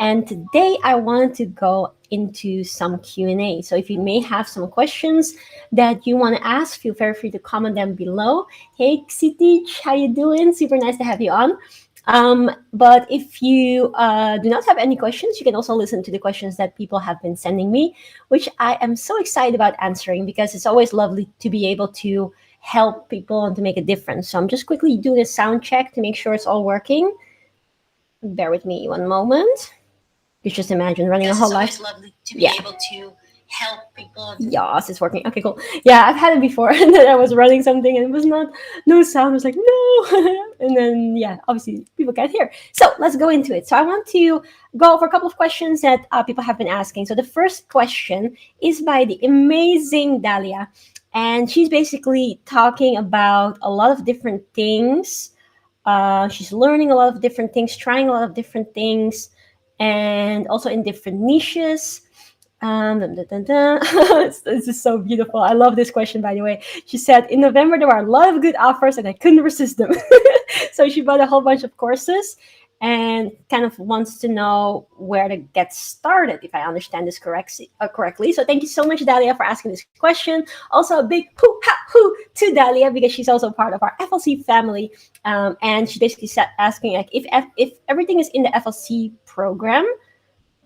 And today I wanted to go into some Q&A. So if you may have some questions that you want to ask, feel very free to comment them below. Hey, Xitich, how you doing? Super nice to have you on. But if you do not have any questions, you can also listen to the questions that people have been sending me, which I am so excited about answering because it's always lovely to be able to help people and to make a difference. So I'm just quickly doing a sound check to make sure it's all working. Bear with me one moment. You just imagine running a whole life. It's always lovely to be able to help people. Yes, it's working. Okay, cool. Yeah, I've had it before, and then I was running something, and it was no sound. I was like, no, and then yeah, obviously people can't hear. So let's go into it. So I want to go over a couple of questions that people have been asking. So the first question is by the amazing Dalia, and she's basically talking about a lot of different things. She's learning a lot of different things, trying a lot of different things, and also in different niches. This is so beautiful. I love this question, by the way. She said, in November, there were a lot of good offers and I couldn't resist them. So she bought a whole bunch of courses and kind of wants to know where to get started, if I understand this correctly. So thank you so much, Dalia, for asking this question. Also, a big hoo to Dalia because she's also part of our FLC family. And she basically asking like, if everything is in the FLC program,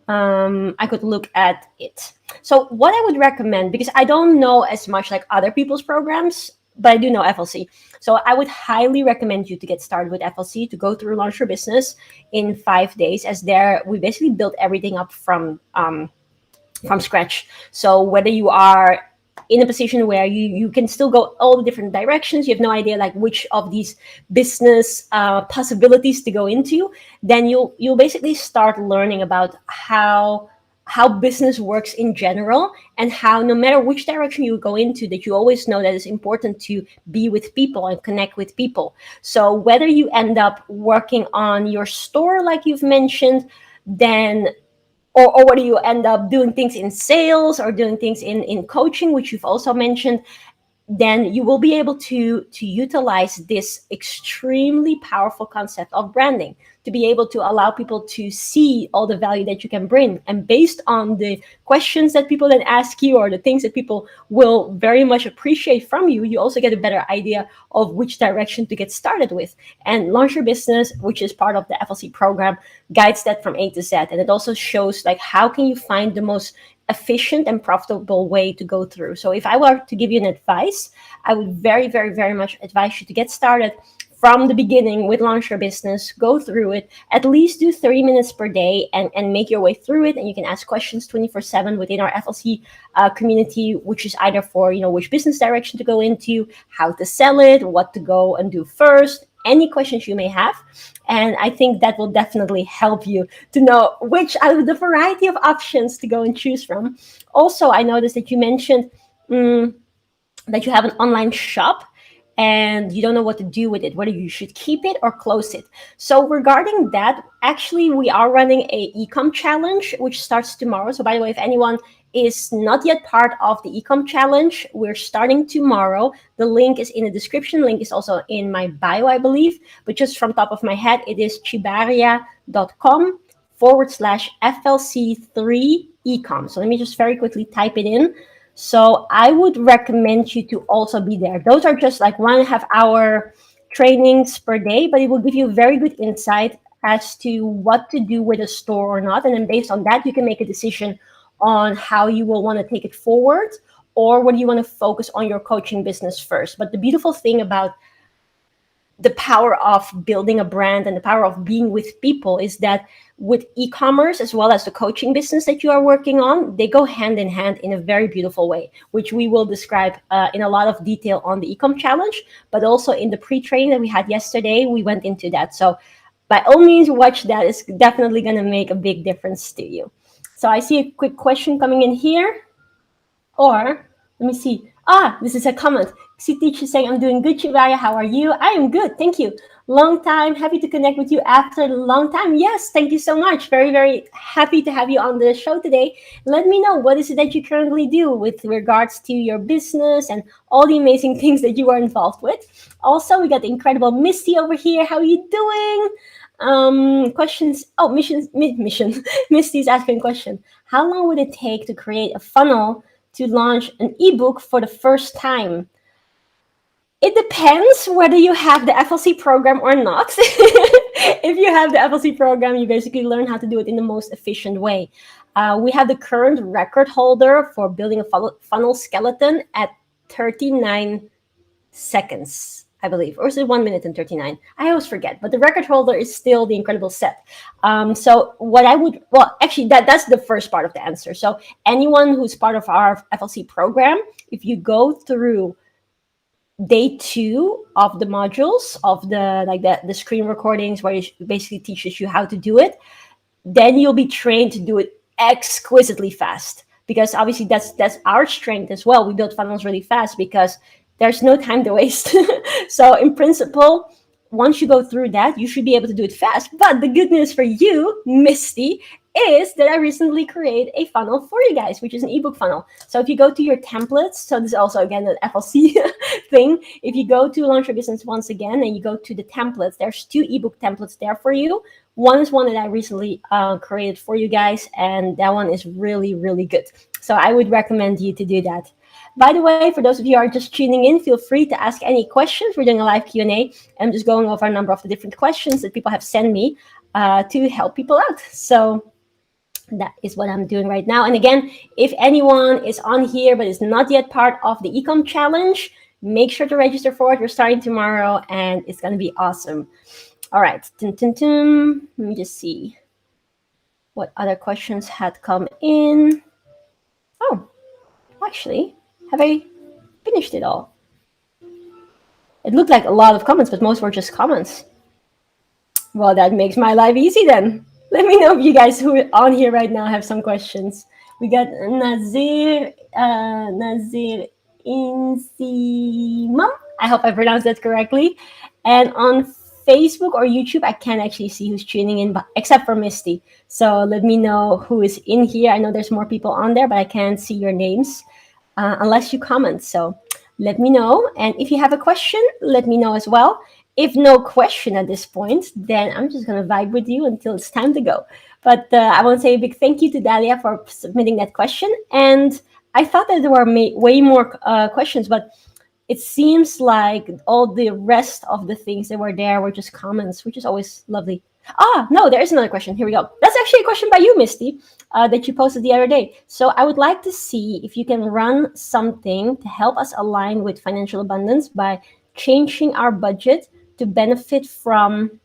I could look at it. So what I would recommend, because I don't know as much like other people's programs, but I do know FLC. So I would highly recommend you to get started with FLC, to go through Launch Your Business in 5 days, as there we basically built everything up from scratch. So whether you are in a position where you can still go all the different directions, you have no idea like which of these business possibilities to go into, then you'll basically start learning about how business works in general, and how no matter which direction you go into, that you always know that it's important to be with people and connect with people. So whether you end up working on your store like you've mentioned, then or whether you end up doing things in sales or doing things in coaching, which you've also mentioned, then you will be able to utilize this extremely powerful concept of branding to be able to allow people to see all the value that you can bring. And based on the questions that people then ask you, or the things that people will very much appreciate from you, you also get a better idea of which direction to get started with. And Launch Your Business, which is part of the FLC program, guides that from A to Z. And it also shows like how can you find the most efficient and profitable way to go through. So if I were to give you an advice, I would very, very, very much advise you to get started from the beginning with Launch Your Business. Go through it, at least do 30 minutes per day, and make your way through it. And you can ask questions 24/7 within our FLC community, which is either for, which business direction to go into, how to sell it, what to go and do first, any questions you may have. And I think that will definitely help you to know which out of the variety of options to go and choose from. Also, I noticed that you mentioned that you have an online shop and you don't know what to do with it, whether you should keep it or close it. So regarding that, actually, we are running a Ecom challenge, which starts tomorrow. So by the way, if anyone is not yet part of the Ecom challenge, we're starting tomorrow. The link is in the description. Link is also in my bio, I believe. But just from top of my head, it is tjibaria.com/FLC3 Ecom. So let me just very quickly type it in. So I would recommend you to also be there. Those are just like 1.5 hour trainings per day, but it will give you very good insight as to what to do with a store or not. And then based on that, you can make a decision on how you will want to take it forward, or whether you want to focus on your coaching business first. But the beautiful thing about the power of building a brand and the power of being with people is that with e-commerce, as well as the coaching business that you are working on, they go hand in hand in a very beautiful way, which we will describe in a lot of detail on the Ecom challenge, but also in the pre-training that we had yesterday, we went into that. So by all means, watch that. It's definitely going to make a big difference to you. So I see a quick question coming in here. Or, let me see. This is a comment. Xitich is saying, I'm doing good, Tjibaria. How are you? I am good. Thank you. Long time. Happy to connect with you after a long time. Yes, thank you so much. Very, very happy to have you on the show today. Let me know, what is it that you currently do with regards to your business and all the amazing things that you are involved with. Also, we got the incredible Misty over here. How are you doing? Questions. Oh, mission. Misty's asking a question. How long would it take to create a funnel to launch an ebook for the first time? It depends whether you have the FLC program or not. If you have the FLC program, you basically learn how to do it in the most efficient way. We have the current record holder for building a funnel skeleton at 39 seconds, I believe, or is it 1 minute and 39? I always forget, but the record holder is still the incredible set. So what I would, well, actually, that's the first part of the answer. So anyone who's part of our FLC program, if you go through day 2 of the modules of the screen recordings where it basically teaches you how to do it, then you'll be trained to do it exquisitely fast, because obviously that's our strength as well. We build funnels really fast because there's no time to waste. So in principle, once you go through that, you should be able to do it fast. But the good news for you, Misty, is that I recently created a funnel for you guys, which is an ebook funnel. So if you go to your templates, so this is also again an FLC thing. If you go to Launch Your Business once again and you go to the templates, there's 2 ebook templates there for you. One is one that I recently created for you guys, and that one is really, really good. So I would recommend you to do that. By the way, for those of you who are just tuning in, feel free to ask any questions. We're doing a live Q&A. I'm just going over a number of the different questions that people have sent me to help people out. So that is what I'm doing right now. And again, if anyone is on here but is not yet part of the Ecom Challenge, make sure to register for it. We're starting tomorrow, and it's going to be awesome. All right. Let me just see what other questions had come in. Oh, actually, have I finished it all? It looked like a lot of comments, but most were just comments. Well, that makes my life easy then. Let me know if you guys who are on here right now have some questions. We got Nazir Insimam. I hope I pronounced that correctly. And on Facebook or YouTube, I can't actually see who's tuning in, but except for Misty. So let me know who is in here. I know there's more people on there, but I can't see your names unless you comment. So let me know. And if you have a question, let me know as well. If no question at this point, then I'm just going to vibe with you until it's time to go. But I want to say a big thank you to Dalia for submitting that question. And I thought that there were way more questions, but it seems like all the rest of the things that were there were just comments, which is always lovely. No, there is another question. Here we go. That's actually a question by you, Misty, that you posted the other day. So I would like to see if you can run something to help us align with financial abundance by changing our budget to benefit from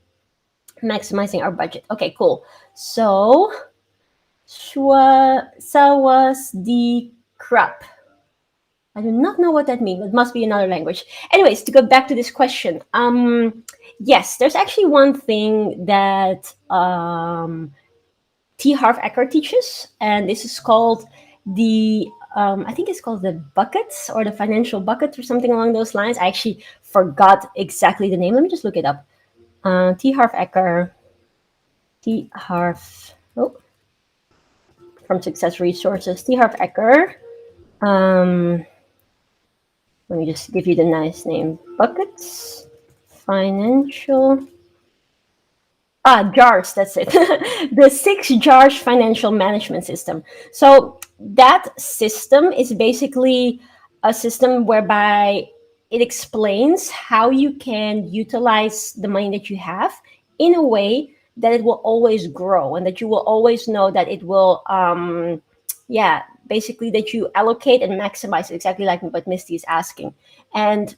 maximizing our budget. Okay, cool. So, sawas di crap. I do not know what that means. It must be another language. Anyways, to go back to this question. Yes, there's actually one thing that T. Harv Eker teaches, and this is called the I think it's called the buckets or the financial bucket or something along those lines. I actually forgot exactly the name. Let me just look it up. T. Harv Eker. T. Harv. Oh, from Success Resources. T. Harv Eker. Let me just give you the nice name. Buckets. Financial. Jars, that's it. The 6 jars financial management system. So that system is basically a system whereby it explains how you can utilize the money that you have in a way that it will always grow and that you will always know that it will, basically that you allocate and maximize exactly like what Misty is asking. And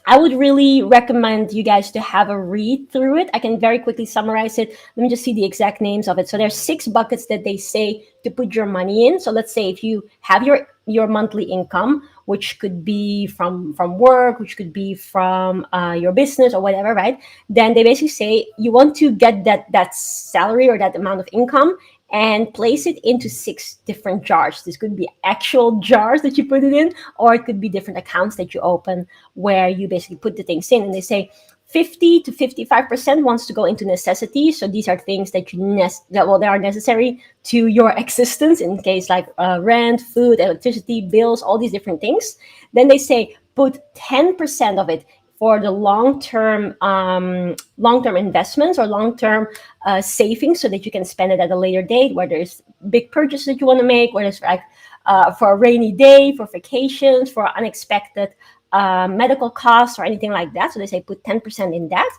I would really recommend you guys to have a read through it. I can very quickly summarize it. Let me just see the exact names of it. So there's 6 buckets that they say to put your money in. So let's say if you have your monthly income, which could be from work, which could be from your business or whatever, right? Then they basically say you want to get that salary or that amount of income and place it into 6 different jars. This could be actual jars that you put it in, or it could be different accounts that you open where you basically put the things in. And they say 50 to 55% wants to go into necessities. So these are things that they are necessary to your existence in case like rent, food, electricity, bills, all these different things. Then they say put 10% of it for the long term investments or long-term savings, so that you can spend it at a later date, where there's big purchases that you want to make, whether it's like for a rainy day, for vacations, for unexpected medical costs or anything like that. So they say put 10% in that.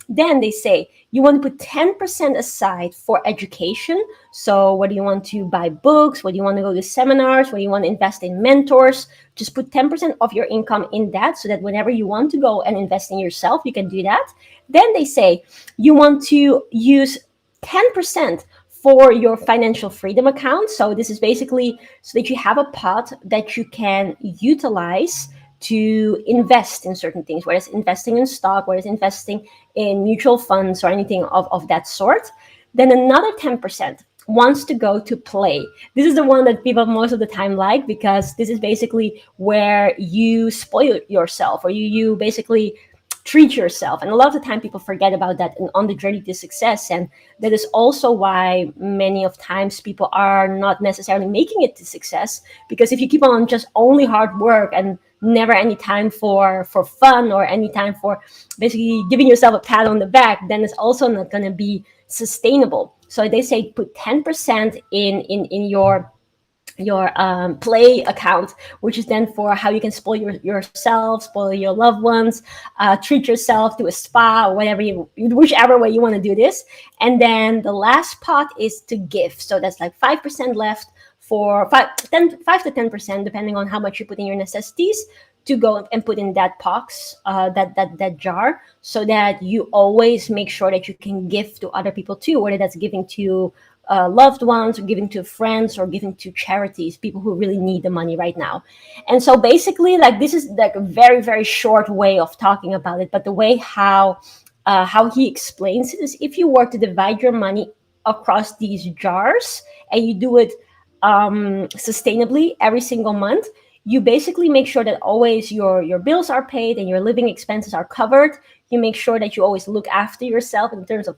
Then they say you want to put 10% aside for education. So whether you want to buy books, whether you want to go to seminars, whether you want to invest in mentors, just put 10% of your income in that, so that whenever you want to go and invest in yourself, you can do that. Then they say you want to use 10% for your financial freedom account. So this is basically so that you have a pot that you can utilize to invest in certain things, whether it's investing in stock, whether it's investing in mutual funds or anything of that sort. Then another 10% wants to go to play. This is the one that people most of the time like, because this is basically where you spoil yourself, or you basically treat yourself. And a lot of the time people forget about that on the journey to success. And that is also why many of times people are not necessarily making it to success, because if you keep on just only hard work and never any time for fun, or any time for basically giving yourself a pat on the back, then it's also not going to be sustainable. So they say put 10% in your play account, which is then for how you can spoil yourself, spoil your loved ones, treat yourself to a spa, or whatever whichever way you want to do this. And then the last pot is to give. So that's like 5% left for 5 to 10%, depending on how much you put in your necessities, to go and put in that box, that jar, so that you always make sure that you can give to other people too, whether that's giving to loved ones, or giving to friends, or giving to charities, people who really need the money right now. And so basically, like, this is like a very, very short way of talking about it, but the way how he explains it is, if you were to divide your money across these jars, and you do it sustainably every single month, you basically make sure that always your bills are paid and your living expenses are covered. You make sure that you always look after yourself in terms of,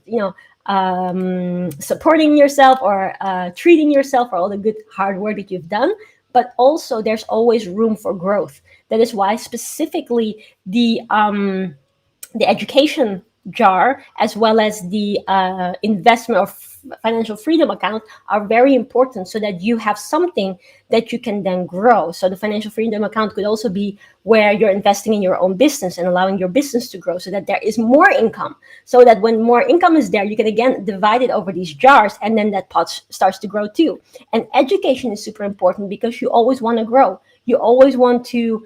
supporting yourself, or treating yourself for all the good hard work that you've done. But also there's always room for growth. That is why specifically the education jar, as well as the investment or financial freedom account, are very important, so that you have something that you can then grow. So the financial freedom account could also be where you're investing in your own business and allowing your business to grow, so that there is more income, so that when more income is there, you can again divide it over these jars, and then that pot starts to grow too. And education is super important, because you always want to grow. You always want to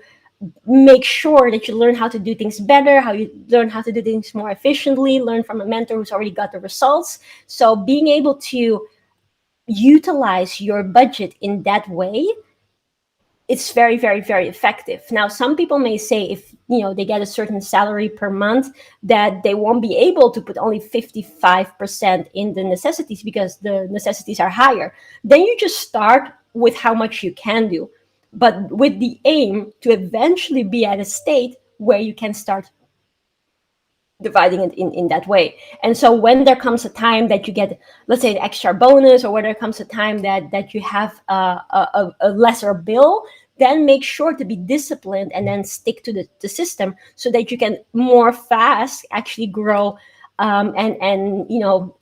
make sure that you learn how to do things better, how you learn how to do things more efficiently, learn from a mentor who's already got the results. So being able to utilize your budget in that way, it's very, very, very effective. Now, some people may say, if they get a certain salary per month, that they won't be able to put only 55% in the necessities, because the necessities are higher. Then you just start with how much you can do, but with the aim to eventually be at a state where you can start dividing it in that way. And so when there comes a time that you get, let's say, an extra bonus, or when there comes a time that you have a lesser bill, then make sure to be disciplined, and then stick to the system, so that you can more fast actually grow, and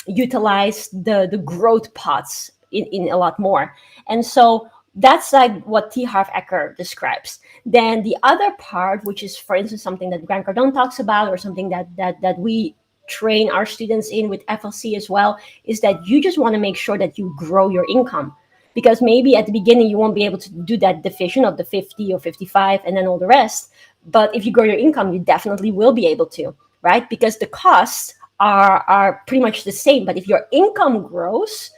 utilize the growth pots in a lot more. And so that's like what T. Harv Eker describes. Then the other part, which is, for instance, something that Grant Cardone talks about, or something that we train our students in with FLC as well, is that you just want to make sure that you grow your income. Because maybe at the beginning you won't be able to do that division of the 50 or 55 and then all the rest. But if you grow your income, you definitely will be able to, right? Because the costs are pretty much the same. But if your income grows,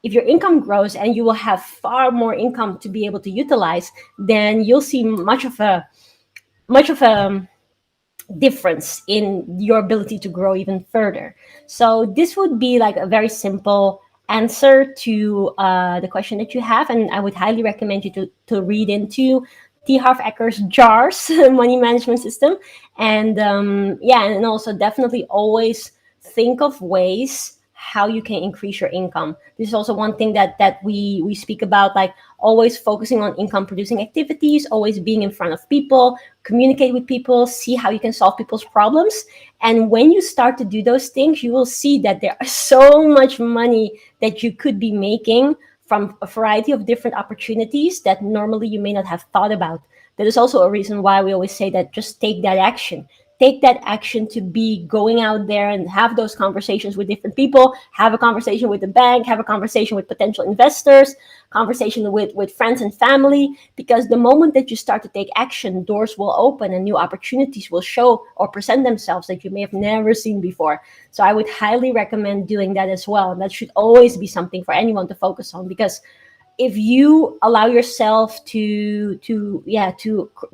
and you will have far more income to be able to utilize, then you'll see much of a difference in your ability to grow even further. So this would be like a very simple answer to the question that you have, and I would highly recommend you to read into T. Harv Eker's JARS money management system. And and also definitely always think of ways how you can increase your income. This is also one thing that we speak about, like always focusing on income producing activities, always being in front of people, communicate with people, see how you can solve people's problems. And when you start to do those things, you will see that there is so much money that you could be making from a variety of different opportunities that normally you may not have thought about. That is also a reason why we always say that just take that action. Take that action to be going out there and have those conversations with different people, have a conversation with the bank, have a conversation with potential investors, conversation with friends and family, because the moment that you start to take action, doors will open and new opportunities will show or present themselves that you may have never seen before. So I would highly recommend doing that as well. And that should always be something for anyone to focus on, because if you allow yourself to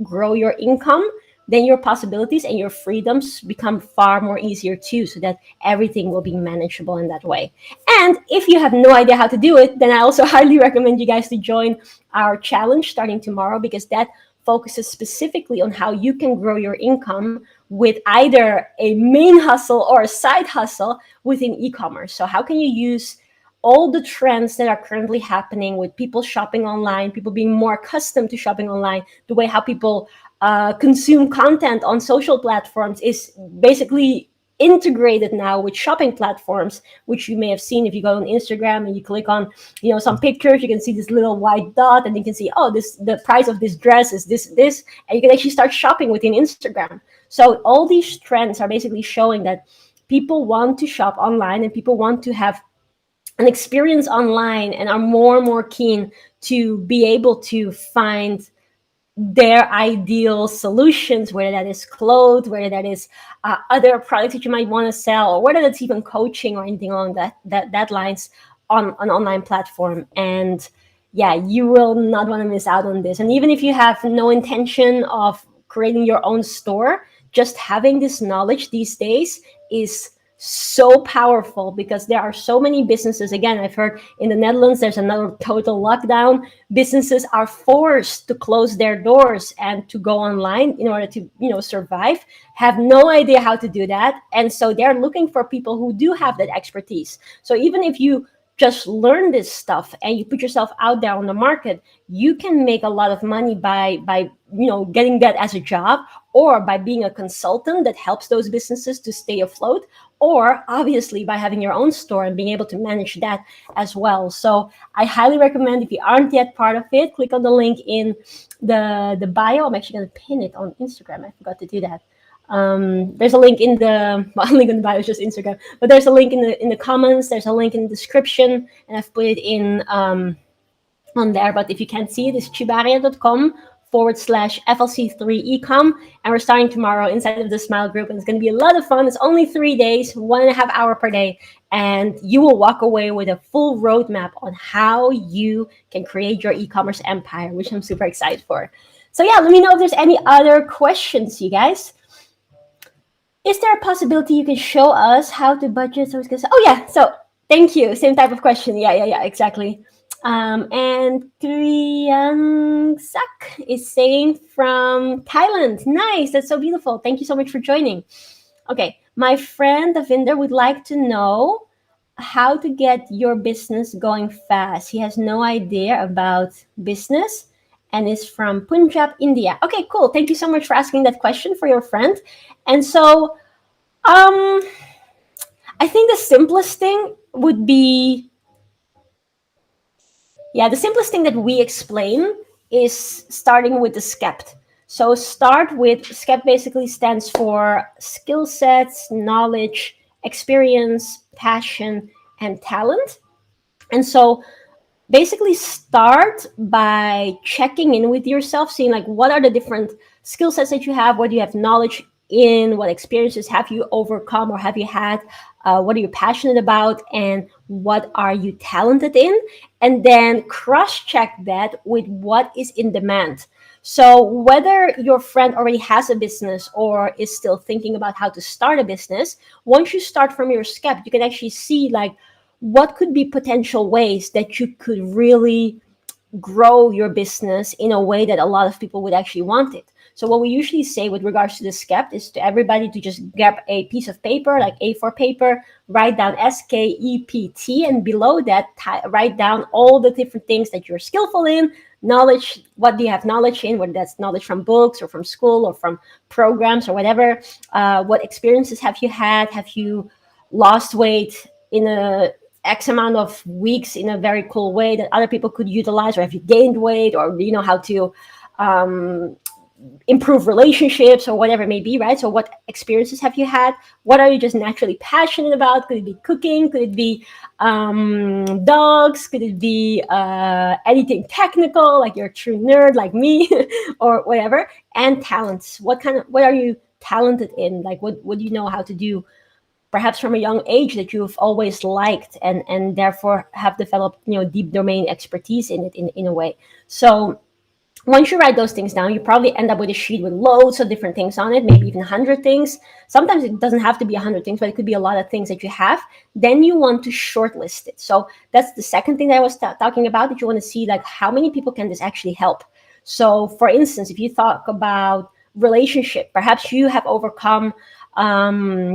grow your income, then your possibilities and your freedoms become far more easier too, so that everything will be manageable in that way. And if you have no idea how to do it, then I also highly recommend you guys to join our challenge starting tomorrow, because that focuses specifically on how you can grow your income with either a main hustle or a side hustle within e-commerce. So how can you use all the trends that are currently happening with people shopping online, people being more accustomed to shopping online, the way how people consume content on social platforms is basically integrated now with shopping platforms, which you may have seen if you go on Instagram and you click on, some pictures, you can see this little white dot and you can see, oh, the price of this dress is this, and you can actually start shopping within Instagram. So all these trends are basically showing that people want to shop online and people want to have an experience online and are more and more keen to be able to find their ideal solutions, whether that is clothes, whether that is other products that you might want to sell, or whether that's even coaching or anything along that lines on an online platform. And yeah, you will not want to miss out on this. And even if you have no intention of creating your own store, just having this knowledge these days is so powerful, because there are so many businesses. Again, I've heard in the Netherlands there's another total lockdown. Businesses are forced to close their doors and to go online in order to survive, have no idea how to do that, and so they're looking for people who do have that expertise. So even if you just learn this stuff and you put yourself out there on the market, you can make a lot of money by getting that as a job, or by being a consultant that helps those businesses to stay afloat, or obviously by having your own store and being able to manage that as well. So I highly recommend, if you aren't yet part of it, click on the link in the bio. I'm actually going to pin it on Instagram. I forgot to do that. There's a link in the link in the bio is just Instagram, but there's a link in the comments. There's a link in the description, and I've put it in on there. But if you can't see it, it's tjibaria.com/FLC3 Ecom, and we're starting tomorrow inside of the Smile group, and it's going to be a lot of fun. It's only 3 days, 1.5 hours per day, and you will walk away with a full roadmap on how you can create your e-commerce empire, which I'm super excited for. So yeah, let me know if there's any other questions, you guys. Is there a possibility you can show us how to budget? So it's gonna say, oh yeah, so thank you. Same type of question. Yeah, exactly. And Triang Sak is saying from Thailand. Nice, that's so beautiful. Thank you so much for joining. Okay, my friend Davinder would like to know how to get your business going fast. He has no idea about business and is from Punjab, India. Okay, cool. Thank you so much for asking that question for your friend. And so, I think the simplest thing would be, the simplest thing that we explain is starting with the SCEPT. So start with, SCEPT basically stands for skill sets, knowledge, experience, passion, and talent. And so basically start by checking in with yourself, seeing like what are the different skill sets that you have, what do you have knowledge in, what experiences have you overcome or have you had, what are you passionate about, and what are you talented in, and then cross-check that with what is in demand. So whether your friend already has a business or is still thinking about how to start a business, once you start from your SCEPT, you can actually see like what could be potential ways that you could really grow your business in a way that a lot of people would actually want it. So what we usually say with regards to the skept is to everybody to just grab a piece of paper, like A4 paper, write down SKEPT, and below that write down all the different things that you're skillful in, knowledge, what do you have knowledge in, whether that's knowledge from books or from school or from programs or whatever. What experiences have you had? Have you lost weight in a X amount of weeks in a very cool way that other people could utilize, or have you gained weight, or do you know how to um, improve relationships or whatever it may be, right? So what experiences have you had? What are you just naturally passionate about? Could it be cooking? Could it be dogs? Could it be anything technical, like you're a true nerd like me or whatever? And talents. What are you talented in? Like what do you know how to do, perhaps from a young age, that you've always liked, and therefore have developed, deep domain expertise in it in a way. So once you write those things down, you probably end up with a sheet with loads of different things on it, maybe even 100 things. Sometimes it doesn't have to be 100 things, but it could be a lot of things that you have. Then you want to shortlist it. So that's the second thing that I was talking about, that you want to see, like, how many people can this actually help. So for instance, if you talk about relationship, perhaps you have overcome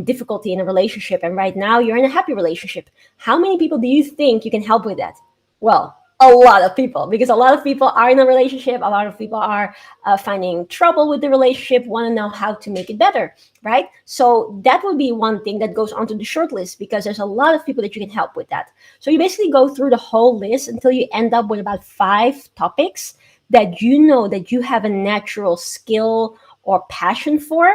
difficulty in a relationship, and right now you're in a happy relationship. How many people do you think you can help with that? Well, a lot of people, because a lot of people are in a relationship. A lot of people are finding trouble with the relationship, want to know how to make it better, right? So that would be one thing that goes onto the short list, because there's a lot of people that you can help with that. So you basically go through the whole list until you end up with about 5 topics that you know that you have a natural skill or passion for,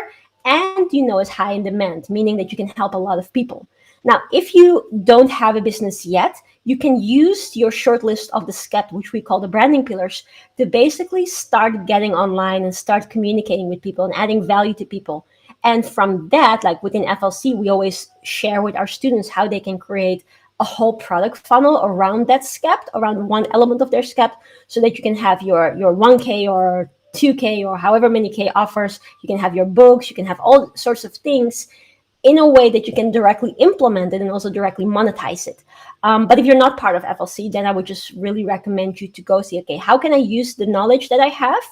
and is high in demand, meaning that you can help a lot of people. Now, if you don't have a business yet, you can use your short list of the SCEP, which we call the branding pillars, to basically start getting online and start communicating with people and adding value to people. And from that, like within FLC, we always share with our students how they can create a whole product funnel around that SCEP, around one element of their SCEP, so that you can have your 1K or 2K or however many K offers. You can have your books, you can have all sorts of things in a way that you can directly implement it and also directly monetize it. But if you're not part of FLC, then I would just really recommend you to go see, okay, how can I use the knowledge that I have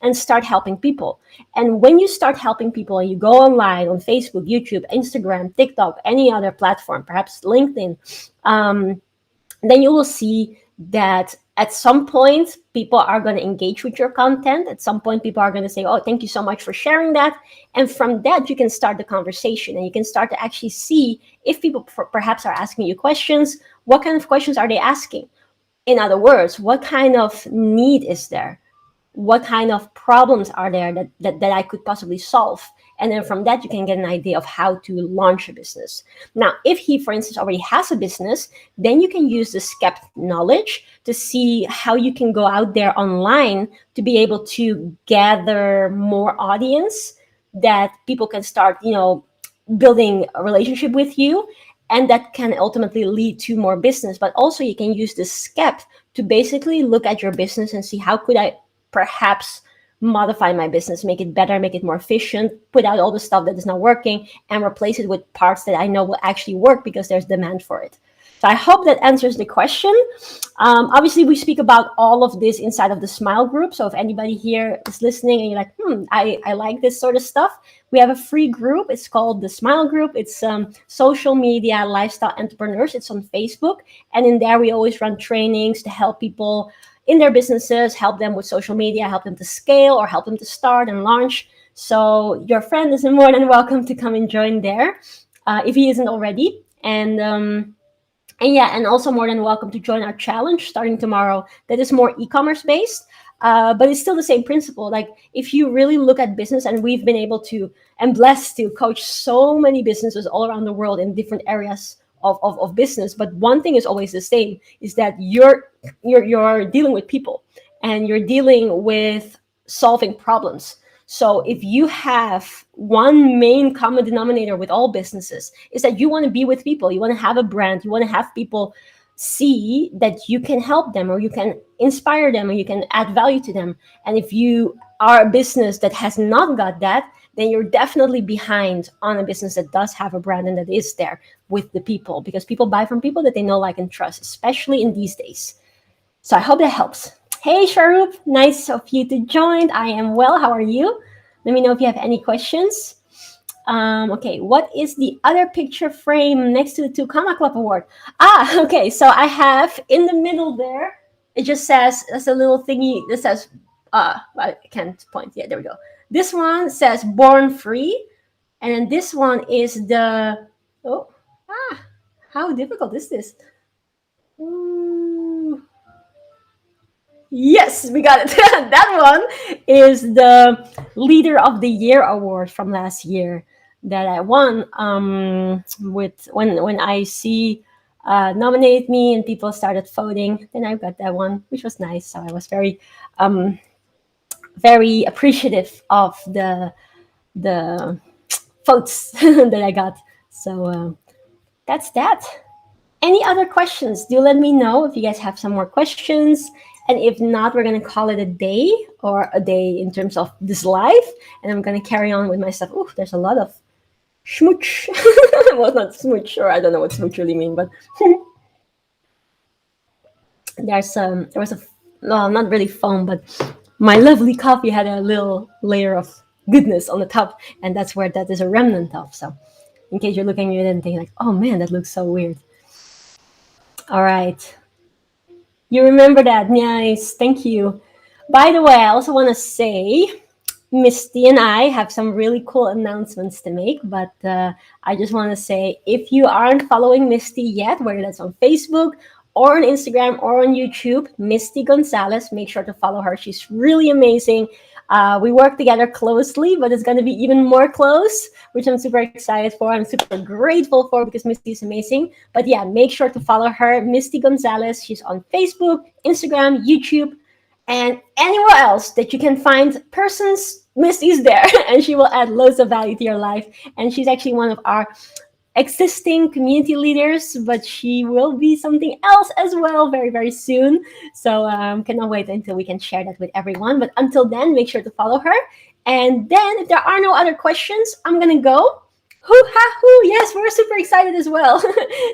and start helping people? And when you start helping people and you go online on Facebook, YouTube, Instagram, TikTok, any other platform, perhaps LinkedIn, then you will see that at some point people are going to engage with your content. At some point people are going to say, oh, thank you so much for sharing that. And from that you can start the conversation, and you can start to actually see if people perhaps are asking you questions. What kind of questions are they asking? In other words, what kind of need is there? What kind of problems are there that I could possibly solve? And then from that, you can get an idea of how to launch a business. Now, if he, for instance, already has a business, then you can use the SCEP knowledge to see how you can go out there online to be able to gather more audience, that people can start, building a relationship with you, and that can ultimately lead to more business. But also you can use the SCEP to basically look at your business and see, how could I perhaps modify my business, make it better, make it more efficient, put out all the stuff that is not working, and replace it with parts that I know will actually work because there's demand for it. So I hope that answers the question. Obviously, we speak about all of this inside of the Smile group. So if anybody here is listening and you're like, I like this sort of stuff, we have a free group. It's called the Smile group. It's social media lifestyle entrepreneurs. It's on Facebook. And in there, we always run trainings to help people in their businesses, help them with social media, help them to scale, or help them to start and launch. So your friend is more than welcome to come and join there if he isn't already. And also more than welcome to join our challenge starting tomorrow. That is more e-commerce based, but it's still the same principle. Like, if you really look at business, and we've been able to and blessed to coach so many businesses all around the world in different areas of business, but one thing is always the same, is that you're dealing with people, and you're dealing with solving problems. So if you have one main common denominator with all businesses, is that you want to be with people, you want to have a brand, you want to have people see that you can help them, or you can inspire them, or you can add value to them. And if you are a business that has not got that, then you're definitely behind on a business that does have a brand and that is there with the people, because people buy from people that they know, like, and trust, especially in these days. So I hope that helps. Hey Sharup, nice of you to join. I am well. How are you? Let me know if you have any questions. Okay, what is the other picture frame next to the two Comma Club award? Okay, so I have in the middle there, it just says, there's a little thingy that says, I can't point. Yeah, there we go. This one says Born Free, and then this one is the, oh, ah, how difficult is this? Ooh, yes, we got it. That one is the Leader of the Year award from last year that I won. With when I see nominate me and people started voting, then I got that one, which was nice. So I was um, very appreciative of the votes that I got. So that's that. Any other questions? Do let me know if you guys have some more questions. And if not, we're going to call it a day, or a day in terms of this live. And I'm going to carry on with my stuff. Ooh, there's a lot of schmooch. Well, not smooch, or I don't know what smooch really mean, but there was a, well, not really foam, but my lovely coffee had a little layer of goodness on the top, and that's where that is a remnant of. So in case you're looking at it and thinking like, oh man, that looks so weird. All right. You remember that. Nice. Thank you. By the way, I also want to say Misty and I have some really cool announcements to make, but I just want to say if you aren't following Misty yet, whether that's on Facebook or on Instagram or on YouTube, Misty Gonzalez, make sure to follow her. She's really amazing. We work together closely, but it's going to be even more close, which I'm super excited for. I'm super grateful for because Misty is amazing. But yeah, make sure to follow her, Misty Gonzalez. She's on Facebook, Instagram, YouTube, and anywhere else that you can find persons. Misty's there, and she will add loads of value to your life. And she's actually one of our existing community leaders, but she will be something else as well very, very soon. So cannot wait until we can share that with everyone. But until then, make sure to follow her. And then, if there are no other questions, I'm gonna go. Hoo ha hoo! Yes, we're super excited as well.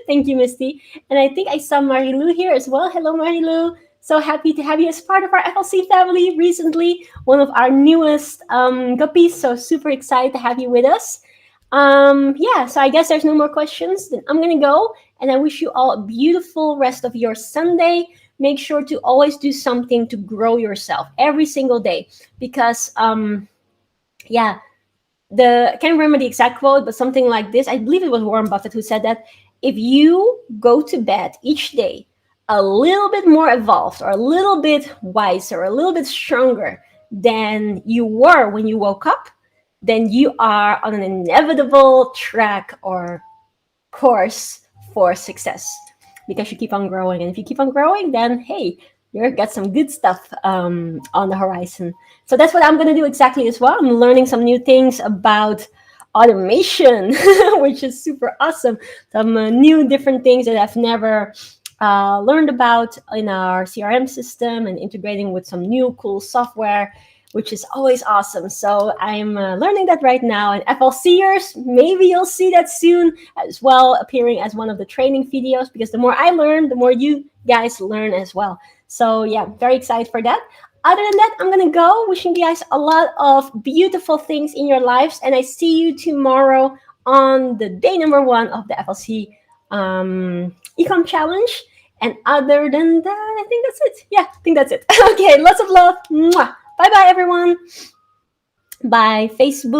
Thank you, Misty. And I think I saw Marilu here as well. Hello, Marilu. So happy to have you as part of our FLC family recently, one of our newest guppies. So super excited to have you with us. Yeah, so I guess there's no more questions. Then I'm gonna go, and I wish you all a beautiful rest of your Sunday. Make sure to always do something to grow yourself every single day, because yeah, I can't remember the exact quote, but something like this. I believe it was Warren Buffett who said that if you go to bed each day a little bit more evolved, or a little bit wiser, or a little bit stronger than you were when you woke up, then you are on an inevitable track or course for success, because you keep on growing. And if you keep on growing, then hey, you've got some good stuff on the horizon. So that's what I'm going to do exactly as well. I'm learning some new things about automation, which is super awesome. Some new different things that I've never learned about in our CRM system, and integrating with some new cool software, which is always awesome. So I'm learning that right now. And FLCers, maybe you'll see that soon as well, appearing as one of the training videos, because the more I learn, the more you guys learn as well. So yeah, very excited for that. Other than that, I'm going to go. Wishing you guys a lot of beautiful things in your lives. And I see you tomorrow on the day number 1 of the FLC Ecom Challenge. And other than that, I think that's it. Yeah, I think that's it. Okay, lots of love. Mwah. Bye bye, everyone. Bye, Facebook.